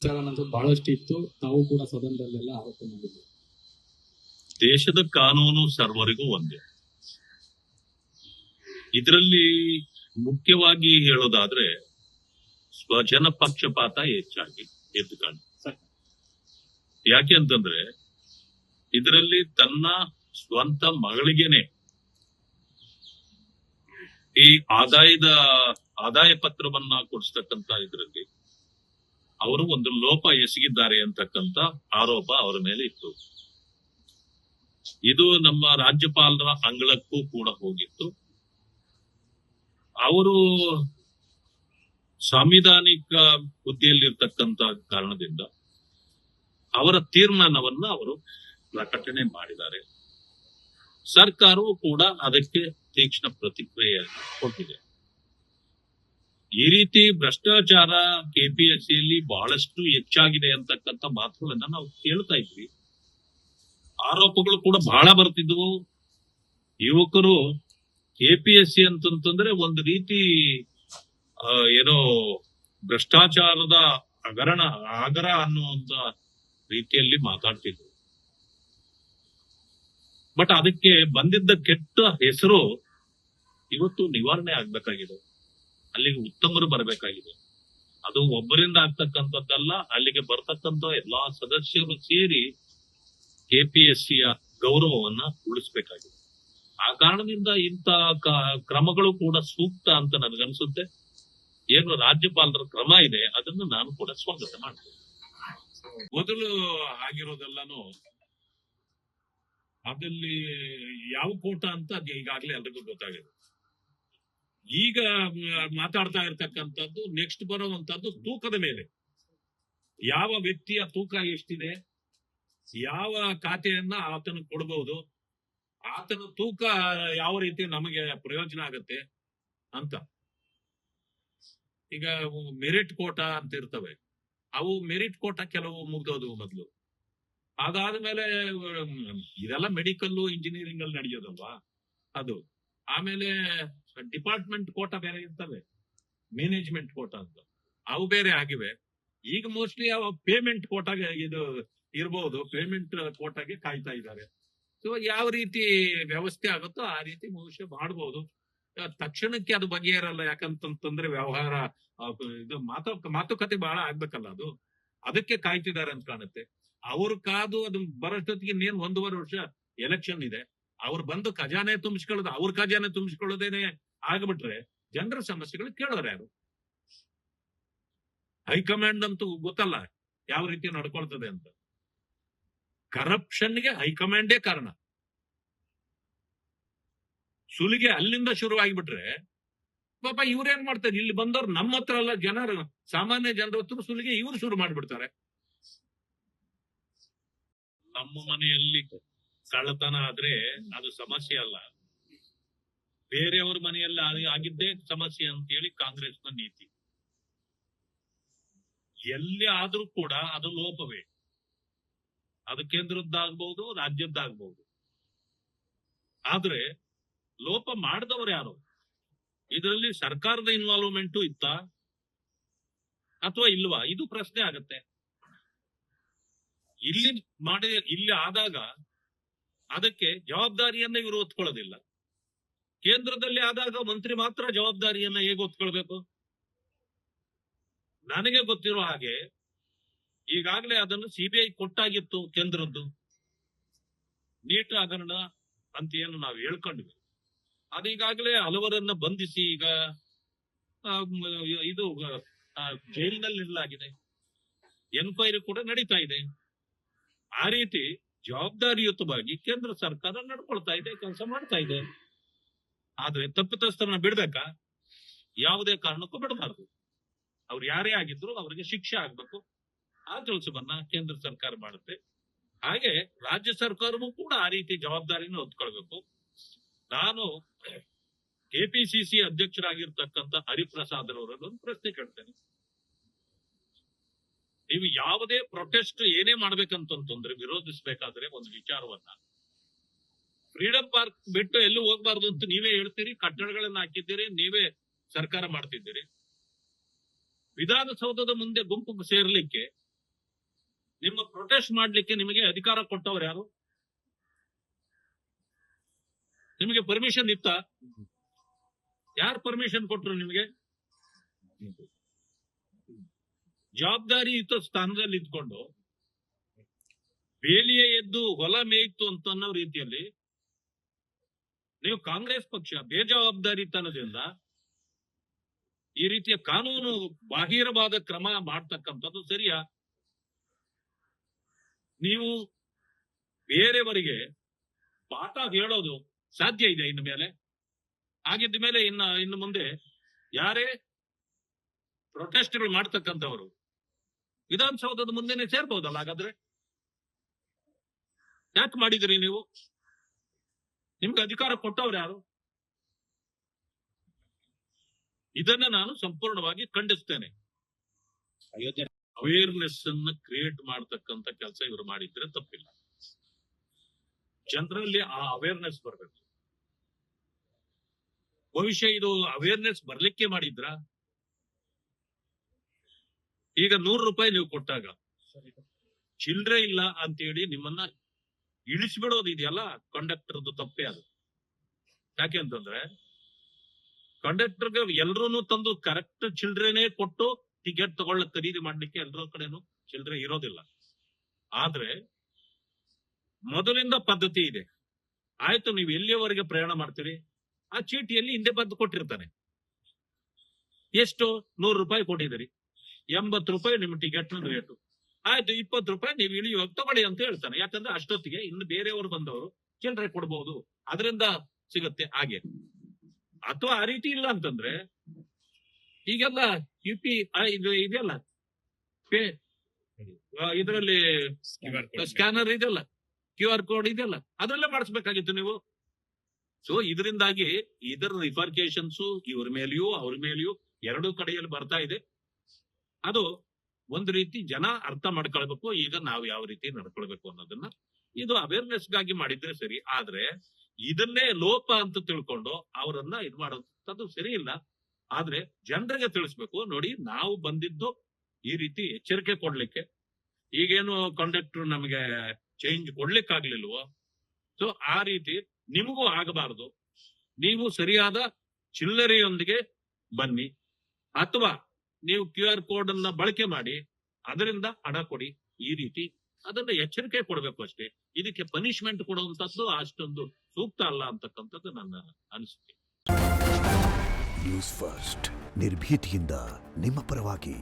ಭ್ರಷ್ಟಾಚಾರ ಅನ್ನೋದು ಬಹಳಷ್ಟು ಇತ್ತು. ತಾವು ಕೂಡ ಸದನದಲ್ಲೆಲ್ಲ ಆರೋಪ ಮಾಡಿದ್ರು. ದೇಶದ ಕಾನೂನು ಸರ್ವರಿಗೂ ಒಂದೇ. ಇದರಲ್ಲಿ ಮುಖ್ಯವಾಗಿ ಹೇಳೋದಾದ್ರೆ ಸ್ವಜನ ಪಕ್ಷಪಾತ ಹೆಚ್ಚಾಗಿ ಎದ್ದು ಕಾಣುತ್ತೆ. ಯಾಕೆ ಅಂತಂದ್ರೆ ಇದರಲ್ಲಿ ತನ್ನ ಸ್ವಂತ ಮಗಳಿಗೆನೆ ಈ ಆದಾಯ ಪತ್ರವನ್ನ ಕೊಡಿಸ್ತಕ್ಕಂತ ಇದರಲ್ಲಿ ಅವರು ಒಂದು ಲೋಪ ಎಸಗಿದ್ದಾರೆ ಅಂತಕ್ಕಂತ ಆರೋಪ ಅವರ ಮೇಲೆ ಇತ್ತು. ಇದು ನಮ್ಮ ರಾಜ್ಯಪಾಲರ ಅಂಗಳಕ್ಕೂ ಕೂಡ ಹೋಗಿತ್ತು. ಅವರು ಸಾಂವಿಧಾನಿಕ ಹುದ್ದೆಯಲ್ಲಿರ್ತಕ್ಕಂತ ಕಾರಣದಿಂದ ಅವರ ತೀರ್ಮಾನವನ್ನ ಅವರು ಪ್ರಕಟಣೆ ಮಾಡಿದ್ದಾರೆ. ಸರ್ಕಾರವು ಕೂಡ ಅದಕ್ಕೆ ತೀಕ್ಷ್ಣ ಪ್ರತಿಕ್ರಿಯೆ ಕೊಟ್ಟಿದೆ. ಈ ರೀತಿ ಭ್ರಷ್ಟಾಚಾರ ಕೆಪಿಎಸ್ಸಿಯಲ್ಲಿ ಬಹಳಷ್ಟು ಹೆಚ್ಚಾಗಿದೆ ಅಂತಕ್ಕಂಥ ಮಾತುಗಳನ್ನ ನಾವು ಕೇಳ್ತಾ ಇದ್ವಿ. ಆರೋಪಗಳು ಕೂಡ ಬಹಳ ಬರ್ತಿದ್ವು. ಯುವಕರು ಕೆಪಿಎಸ್ಸಿ ಅಂತಂತಂದ್ರೆ ಒಂದು ರೀತಿ ಏನೋ ಭ್ರಷ್ಟಾಚಾರದ ಆಗರ ಅನ್ನುವಂತ ರೀತಿಯಲ್ಲಿ ಮಾತಾಡ್ತಿದ್ರು. ಬಟ್ ಅದಕ್ಕೆ ಬಂದಿದ್ದ ಕೆಟ್ಟ ಹೆಸರು ಇವತ್ತು ನಿವಾರಣೆ ಆಗ್ಬೇಕಾಗಿದೆ. ಅಲ್ಲಿಗೆ ಉತ್ತಮರು ಬರಬೇಕಾಗಿದೆ. ಅದು ಒಬ್ಬರಿಂದ ಆಗ್ತಕ್ಕಂಥದ್ದಲ್ಲ, ಅಲ್ಲಿಗೆ ಬರ್ತಕ್ಕಂಥ ಎಲ್ಲಾ ಸದಸ್ಯರು ಸೇರಿ ಕೆಪಿಎಸ್ಸಿಯ ಗೌರವವನ್ನ ಉಳಿಸ್ಬೇಕಾಗಿದೆ. ಆ ಕಾರಣದಿಂದ ಇಂಥ ಕ್ರಮಗಳು ಕೂಡ ಸೂಕ್ತ ಅಂತ ನನಗನ್ಸುತ್ತೆ. ಏನು ರಾಜ್ಯಪಾಲರ ಕ್ರಮ ಇದೆ ಅದನ್ನು ನಾನು ಕೂಡ ಸ್ವಾಗತ ಮಾಡ್ತೇನೆ. ಮೊದಲು ಆಗಿರೋದೆಲ್ಲಾನು ಅದಲ್ಲಿ ಯಾವ ಕೋಟ ಅಂತ ಈಗಾಗಲೇ ಎಲ್ರಿಗೂ ಗೊತ್ತಾಗಿದೆ. ಈಗ ಮಾತಾಡ್ತಾ ಇರ್ತಕ್ಕಂಥದ್ದು ನೆಕ್ಸ್ಟ್ ಬರುವಂತದ್ದು ತೂಕದ ಮೇಲೆ. ಯಾವ ವ್ಯಕ್ತಿಯ ತೂಕ ಎಷ್ಟಿದೆ, ಯಾವ ಖಾತೆಯನ್ನ ಆತನ ಕೊಡಬಹುದು, ಆತನ ತೂಕ ಯಾವ ರೀತಿ ನಮಗೆ ಪ್ರಯೋಜನ ಆಗತ್ತೆ ಅಂತ. ಈಗ ಮೆರಿಟ್ ಕೋಟ ಅಂತ ಇರ್ತವೆ. ಅವು ಮೆರಿಟ್ ಕೋಟ ಕೆಲವು ಮುಗ್ದೋದು ಮೊದಲು. ಅದಾದ್ಮೇಲೆ ಇದೆಲ್ಲ ಮೆಡಿಕಲ್ ಇಂಜಿನಿಯರಿಂಗ್ ಅಲ್ಲಿ ನಡೆಯೋದಲ್ವಾ ಅದು. ಆಮೇಲೆ ಡಿಪಾರ್ಟ್ಮೆಂಟ್ ಕೋಟ ಬೇರೆ ಇರ್ತವೆ, ಮ್ಯಾನೇಜ್ಮೆಂಟ್ ಕೋಟ ಅಂತ, ಅವು ಬೇರೆ ಆಗಿವೆ. ಈಗ ಮೋಸ್ಟ್ಲಿ ಅವ ಪೇಮೆಂಟ್ ಕೋಟಾಗೆ ಇದು ಇರ್ಬೋದು, ಪೇಮೆಂಟ್ ಕೋಟಾಗೆ ಕಾಯ್ತಾ ಇದ್ದಾರೆ. ಸೊ ಯಾವ ರೀತಿ ವ್ಯವಸ್ಥೆ ಆಗುತ್ತೋ ಆ ರೀತಿ ಬಹುಶಃ ಮಾಡಬಹುದು. ತಕ್ಷಣಕ್ಕೆ ಅದು ಬಗೆಹರಲ್ಲ. ಯಾಕಂತಂದ್ರೆ ವ್ಯವಹಾರ ಇದು ಮಾತುಕತೆ ಬಹಳ ಆಗ್ಬೇಕಲ್ಲ, ಅದು ಅದಕ್ಕೆ ಕಾಯ್ತಿದ್ದಾರೆ ಅಂತ ಕಾಣುತ್ತೆ. ಅವ್ರು ಕಾದು ಅದು ಬರೋಷ್ಟೊತ್ತಿಗೆ ಇನ್ನೇನು 1.5 ವರ್ಷ ಎಲೆಕ್ಷನ್ ಇದೆ. ಅವ್ರು ಬಂದು ಖಜಾನೆ ತುಂಬಿಸ್ಕೊಳ್ಳೋದು, ಅವ್ರ ಖಜಾನೆ ತುಂಬಿಸ್ಕೊಳ್ಳೋದೇನೆ ಆಗ್ಬಿಟ್ರೆ ಜನರ ಸಮಸ್ಯೆಗಳು ಕೇಳೋರು ಯಾರು? ಹೈಕಮಾಂಡ್ ಅಂತೂ ಗೊತ್ತಲ್ಲ ಯಾವ ರೀತಿ ನಡ್ಕೊಳ್ತದೆ ಅಂತ. ಕರಪ್ಷನ್ಗೆ ಹೈಕಮಾಂಡೇ ಕಾರಣ. ಸುಲಿಗೆ ಅಲ್ಲಿಂದ ಶುರುವಾಗಿಬಿಟ್ರೆ ಪಾಪ ಇವ್ರೇನ್ ಮಾಡ್ತಾರೆ, ಇಲ್ಲಿ ಬಂದವ್ರು ನಮ್ಮ ಹತ್ರ ಅಲ್ಲ, ಜನರು ಸಾಮಾನ್ಯ ಜನರ ಹತ್ರ ಸುಲಿಗೆ ಇವ್ರು ಶುರು ಮಾಡ್ಬಿಡ್ತಾರೆ. ನಮ್ಮ ಮನೆಯಲ್ಲಿ ಕಳ್ಳತನ ಆದ್ರೆ ಅದು ಸಮಸ್ಯೆ ಅಲ್ಲ, ಬೇರೆಯವ್ರ ಮನೆಯಲ್ಲಿ ಆಗಿದ್ದೇ ಸಮಸ್ಯೆ ಅಂತ ಹೇಳಿ ಕಾಂಗ್ರೆಸ್ನ ನೀತಿ. ಎಲ್ಲಿ ಆದ್ರೂ ಕೂಡ ಅದು ಲೋಪವೇ. ಅದು ಕೇಂದ್ರದ್ದಾಗ್ಬಹುದು, ರಾಜ್ಯದ್ದಾಗ್ಬಹುದು. ಆದ್ರೆ ಲೋಪ ಮಾಡಿದವರು ಯಾರು? ಇದರಲ್ಲಿ ಸರ್ಕಾರದ ಇನ್ವಾಲ್ವ್ಮೆಂಟು ಇತ್ತ ಅಥವಾ ಇಲ್ವಾ? ಇದು ಪ್ರಶ್ನೆ ಆಗತ್ತೆ. ಇಲ್ಲಿ ಆದಾಗ ಅದಕ್ಕೆ ಜವಾಬ್ದಾರಿಯನ್ನ ಇವರು ಹೊತ್ಕೊಳ್ಳೋದಿಲ್ಲ. ಕೇಂದ್ರದಲ್ಲಿ ಆದಾಗ ಮಂತ್ರಿ ಮಾತ್ರ ಜವಾಬ್ದಾರಿಯನ್ನ ಹೇಗೆ ಹೊತ್ಕೊಳ್ಬೇಕು? ನನಗೆ ಗೊತ್ತಿರೋ ಹಾಗೆ ಈಗಾಗಲೇ ಅದನ್ನು ಸಿಬಿಐ ಕೊಟ್ಟಾಗಿತ್ತು ಕೇಂದ್ರದ್ದು. ನೀಟ್ ಹಗರಣ ಅಂತ ಏನು ನಾವು ಹೇಳ್ಕೊಂಡ್ವಿ, ಅದೀಗಾಗಲೇ ಹಲವರನ್ನ ಬಂಧಿಸಿ ಈಗ ಇದು ಜೈಲಿನಲ್ಲಿ ಇಡಲಾಗಿದೆ. ಎನ್ಕ್ವೈರಿ ಕೂಡ ನಡೀತಾ ಇದೆ. ಆ ರೀತಿ ಜವಾಬ್ದಾರಿಯುತವಾಗಿ ಕೇಂದ್ರ ಸರ್ಕಾರ ನಡ್ಕೊಳ್ತಾ ಇದೆ, ಕೆಲಸ ಮಾಡ್ತಾ ಇದೆ. ಆದ್ರೆ ತಪ್ಪಿತಸ್ಥರನ್ನ ಬಿಡ್ಬೇಕಾ? ಯಾವುದೇ ಕಾರಣಕ್ಕೂ ಬಿಡಬಾರ್ದು. ಅವ್ರು ಯಾರೇ ಆಗಿದ್ರು ಅವ್ರಿಗೆ ಶಿಕ್ಷೆ ಆಗ್ಬೇಕು. ಆ ಕೆಲಸವನ್ನ ಕೇಂದ್ರ ಸರ್ಕಾರ ಮಾಡುತ್ತೆ. ಹಾಗೆ ರಾಜ್ಯ ಸರ್ಕಾರವೂ ಕೂಡ ಆ ರೀತಿ ಜವಾಬ್ದಾರಿನ ಹೊತ್ಕೊಳ್ಬೇಕು. ನಾನು ಕೆಪಿಸಿಸಿ ಅಧ್ಯಕ್ಷರಾಗಿರ್ತಕ್ಕಂಥ ಹರಿಪ್ರಸಾದ್ ಅವರನ್ನು ಒಂದು ಪ್ರಶ್ನೆ ಕೇಳ್ತೇನೆ. ನೀವು ಯಾವುದೇ ಪ್ರೊಟೆಸ್ಟ್ ಏನೇ ಮಾಡ್ಬೇಕಂತಂದ್ರೆ ವಿರೋಧಿಸಬೇಕಾದ್ರೆ ಒಂದು ವಿಚಾರವನ್ನ, ಫ್ರೀಡಂ ಪಾರ್ಕ್ ಬಿಟ್ಟು ಎಲ್ಲೂ ಹೋಗ್ಬಾರ್ದು ಅಂತ ನೀವೇ ಹೇಳ್ತೀರಿ, ಕಟ್ಟಡಗಳನ್ನ ಹಾಕಿದ್ದೀರಿ, ನೀವೇ ಸರ್ಕಾರ ಮಾಡ್ತಿದ್ದೀರಿ. ವಿಧಾನಸೌಧದ ಮುಂದೆ ಗುಂಪು ಸೇರ್ಲಿಕ್ಕೆ ನಿಮ್ಮ ಪ್ರೊಟೆಸ್ಟ್ ಮಾಡ್ಲಿಕ್ಕೆ ನಿಮಗೆ ಅಧಿಕಾರ ಕೊಟ್ಟವ್ರು ಯಾರು? ನಿಮಗೆ ಪರ್ಮಿಷನ್ ಇತ್ತ? ಯಾರು ಪರ್ಮಿಷನ್ ಕೊಟ್ರು ನಿಮಗೆ? ಜವಾಬ್ದಾರಿಯುತ ಸ್ಥಾನದಲ್ಲಿ ಇದ್ಕೊಂಡು ಬೇಲಿಯೇ ಎದ್ದು ಹೊಲ ಮೇಯಿತು ಅಂತ ಅನ್ನೋ ರೀತಿಯಲ್ಲಿ ನೀವು ಕಾಂಗ್ರೆಸ್ ಪಕ್ಷ ಬೇಜವಾಬ್ದಾರಿತನದಿಂದ ಈ ರೀತಿಯ ಕಾನೂನು ಬಾಹಿರವಾದ ಕ್ರಮ ಮಾಡ್ತಕ್ಕಂಥದ್ದು ಸರಿಯಾ? ನೀವು ಬೇರೆಯವರಿಗೆ ಪಾಠ ಹೇಳೋದು ಸಾಧ್ಯ ಇದೆ ಇನ್ನು ಮೇಲೆ? ಆಗಿದ್ದ ಮೇಲೆ ಇನ್ನು ಮುಂದೆ ಯಾರೇ ಪ್ರೊಟೆಸ್ಟ್ಗಳು ಮಾಡ್ತಕ್ಕಂಥವರು ವಿಧಾನಸೌಧದ ಮುಂದೆನೆ ಸೇರ್ಬಹುದಲ್ಲ? ಹಾಗಾದ್ರೆ ಯಾಕೆ ಮಾಡಿದ್ರಿ ನೀವು? ನಿಮ್ಗೆ ಅಧಿಕಾರ ಕೊಟ್ಟವ್ರು ಯಾರು? ಇದನ್ನ ನಾನು ಸಂಪೂರ್ಣವಾಗಿ ಖಂಡಿಸ್ತೇನೆ. ಅವೇರ್ನೆಸ್ ಅನ್ನ ಕ್ರಿಯೇಟ್ ಮಾಡತಕ್ಕಂತ ಕೆಲಸ ಇವರು ಮಾಡಿದ್ರೆ ತಪ್ಪಿಲ್ಲ. ಜನರಲ್ಲಿ ಆ ಅವೇರ್ನೆಸ್ ಬರಬೇಕು. ಭವಿಷ್ಯ ಇದು ಅವೇರ್ನೆಸ್ ಬರ್ಲಿಕ್ಕೆ ಮಾಡಿದ್ರ? ಈಗ 100 ರೂಪಾಯಿ ನೀವು ಕೊಟ್ಟಾಗ ಚಿಲ್ಲರೆ ಇಲ್ಲ ಅಂತೇಳಿ ನಿಮ್ಮನ್ನ ಇಳಿಸ್ಬಿಡೋದು ಇದೆಯಲ್ಲ, ಕಂಡಕ್ಟರ್ದು ತಪ್ಪೇ ಅದು. ಯಾಕೆ ಅಂತಂದ್ರೆ ಕಂಡಕ್ಟರ್ಗೆ ಎಲ್ರೂ ತಂದು ಕರೆಕ್ಟ್ ಚಿಲ್ಡ್ರೆನೇ ಕೊಟ್ಟು ಟಿಕೆಟ್ ಖರೀದಿ ಮಾಡ್ಲಿಕ್ಕೆ ಎಲ್ಲರ ಕಡೆನೂ ಚಿಲ್ಡ್ರೆ ಇರೋದಿಲ್ಲ. ಆದ್ರೆ ಮೊದಲಿಂದ ಪದ್ಧತಿ ಇದೆ. ಆಯ್ತು, ನೀವು ಎಲ್ಲಿಯವರೆಗೆ ಪ್ರಯಾಣ ಮಾಡ್ತೀರಿ ಆ ಚೀಟಿಯಲ್ಲಿ ಹಿಂದೆ ಬದ್ದು ಕೊಟ್ಟಿರ್ತಾನೆ. ಎಷ್ಟು? 100 ರೂಪಾಯಿ ಕೊಟ್ಟಿದ್ದೀರಿ, 80 ರೂಪಾಯಿ ನಿಮ್ಮ ಟಿಕೆಟ್ ರೇಟು. ಆಯ್ತು, 20 ರೂಪಾಯಿ ನೀವು ಇಳಿಯುವಾಗ ತಗೊಳ್ಳಿ ಅಂತ ಹೇಳ್ತಾನೆ. ಯಾಕಂದ್ರೆ ಅಷ್ಟೊತ್ತಿಗೆ ಇನ್ನು ಬೇರೆಯವರು ಬಂದವರು ಚಿಲ್ಲರೆ ಕೊಡ್ಬಹುದು, ಅದರಿಂದ ಸಿಗುತ್ತೆ ಹಾಗೆ. ಅಥವಾ ಆ ರೀತಿ ಇಲ್ಲ ಅಂತಂದ್ರೆ ಈಗೆಲ್ಲ UPI ಇದೆಯಲ್ಲ, ಇದರಲ್ಲಿ ಸ್ಕ್ಯಾನರ್ ಇದೆಯಲ್ಲ, QR ಕೋಡ್ ಇದೆಯಲ್ಲ, ಅದರಲ್ಲೇ ಮಾಡಿಸ್ಬೇಕಾಗಿತ್ತು ನೀವು. ಸೊ ಇದರಿಂದಾಗಿ ಇದರ ರಿಫರ್ಕೇಶನ್ಸ್ ಇವ್ರ ಮೇಲೆಯೂ ಅವ್ರ ಮೇಲೆಯೂ ಎರಡೂ ಕಡೆಯಲ್ಲಿ ಬರ್ತಾ ಇದೆ. ಅದು ಒಂದು ರೀತಿ ಜನ ಅರ್ಥ ಮಾಡ್ಕೊಳ್ಬೇಕು, ಈಗ ನಾವು ಯಾವ ರೀತಿ ನಡ್ಕೊಳ್ಬೇಕು ಅನ್ನೋದನ್ನ. ಇದು ಅವೇರ್ನೆಸ್ ಗಾಗಿ ಮಾಡಿದ್ರೆ ಸರಿ, ಆದ್ರೆ ಇದನ್ನೇ ಲೋಪ ಅಂತ ತಿಳ್ಕೊಂಡು ಅವರನ್ನ ಇದು ಮಾಡೋದು ಸರಿ ಇಲ್ಲ. ಆದ್ರೆ ಜನರಿಗೆ ತಿಳಿಸ್ಬೇಕು, ನೋಡಿ ನಾವು ಬಂದಿದ್ದು ಈ ರೀತಿ ಎಚ್ಚರಿಕೆ ಕೊಡ್ಲಿಕ್ಕೆ. ಈಗೇನು ಕಂಡಕ್ಟರ್ ನಮಗೆ ಚೇಂಜ್ ಕೊಡ್ಲಿಕ್ಕಾಗ್ಲಿಲ್ವೋ, ಸೊ ಆ ರೀತಿ ನಿಮಗೂ ಆಗಬಾರದು. ನೀವು ಸರಿಯಾದ ಚಿಲ್ಲರೆಯೊಂದಿಗೆ ಬನ್ನಿ, ಅಥವಾ ನೀವು QR ಕೋಡ್ ಅನ್ನ ಬಳಕೆ ಮಾಡಿ ಅದರಿಂದ ಹಣ ಕೊಡಿ. ಈ ರೀತಿ ಅದನ್ನ ಎಚ್ಚರಿಕೆ ಕೊಡ್ಬೇಕು ಅಷ್ಟೇ. ಇದಕ್ಕೆ ಪನಿಷ್ಮೆಂಟ್ ಕೊಡುವಂತದ್ದು ಅಷ್ಟೊಂದು ಸೂಕ್ತ ಅಲ್ಲ ಅಂತಕ್ಕಂಥದ್ದು ನನ್ನ ಅನಿಸಿಕೆ. ನ್ಯೂಸ್ ಫಸ್ಟ್, ನಿರ್ಭೀತಿಯಿಂದ ನಿಮ್ಮ ಪರವಾಗಿ.